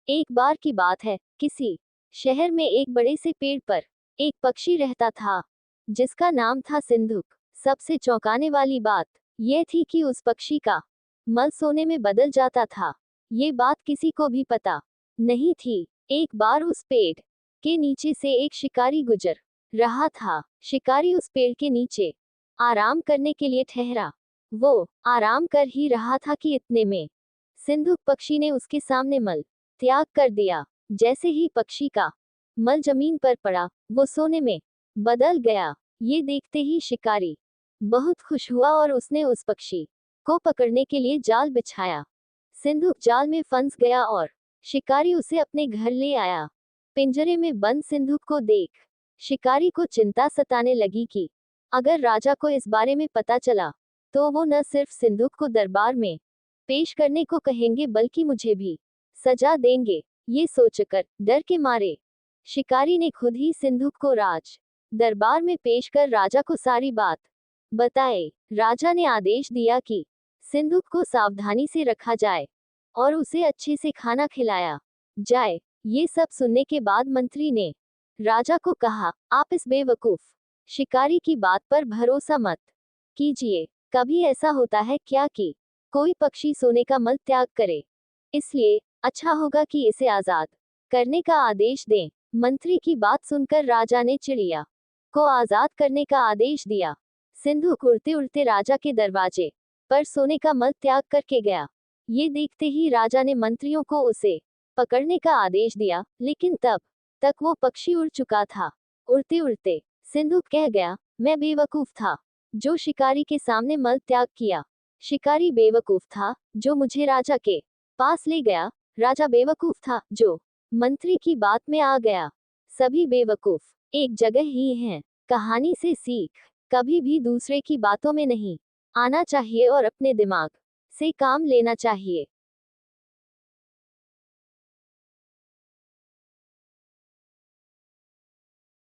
एक बार की बात है, किसी शहर में एक बड़े से पेड़ पर एक पक्षी रहता था, जिसका नाम था सिंधुक। सबसे चौंकाने वाली बात यह थी कि उस पक्षी का मल सोने में बदल जाता था। ये बात किसी को भी पता नहीं थी। एक बार उस पेड़ के नीचे से एक शिकारी गुजर रहा था। शिकारी उस पेड़ के नीचे आराम करने के लिए ठहरा। वो आराम कर ही रहा था कि इतने में सिंधुक पक्षी ने उसके सामने मल त्याग कर दिया। जैसे ही पक्षी का मल जमीन पर पड़ा, वो सोने में बदल गया। ये देखते ही शिकारी बहुत खुश हुआ और उसने उस पक्षी को पकड़ने के लिए जाल बिछाया। सिंधुक जाल में फंस गया और शिकारी उसे अपने घर ले आया। पिंजरे में बंद सिंधुक को देख शिकारी को चिंता सताने लगी कि अगर राजा को इस बारे में पता चला तो वो न सिर्फ सिंधुक को दरबार में पेश करने को कहेंगे बल्कि मुझे भी सजा देंगे। ये सोचकर डर के मारे शिकारी ने खुद ही सिंधुक को राज दरबार में पेश कर राजा को सारी बात बताए। राजा ने आदेश दिया कि सिंधुक को सावधानी से रखा जाए और उसे अच्छे से खाना खिलाया जाए। ये सब सुनने के बाद मंत्री ने राजा को कहा, आप इस बेवकूफ शिकारी की बात पर भरोसा मत कीजिए। कभी ऐसा होता है क्या कि कोई पक्षी सोने का मल त्याग करे? इसलिए अच्छा होगा कि इसे आजाद करने का आदेश दें। मंत्री की बात सुनकर राजा ने चिड़िया को आजाद करने का आदेश दिया। सिंधुक उड़ते उड़ते राजा के दरवाजे पर सोने का मल त्याग करके गया। ये देखते ही राजा ने मंत्रियों को उसे पकड़ने का आदेश दिया, लेकिन तब तक वो पक्षी उड़ चुका था। उड़ते उड़ते सिंधुक कह गया, मैं बेवकूफ था जो शिकारी के सामने मल त्याग किया। शिकारी बेवकूफ था जो मुझे राजा के पास ले गया। राजा बेवकूफ था जो मंत्री की बात में आ गया। सभी बेवकूफ एक जगह ही हैं। कहानी से सीख, कभी भी दूसरे की बातों में नहीं आना चाहिए और अपने दिमाग से काम लेना चाहिए।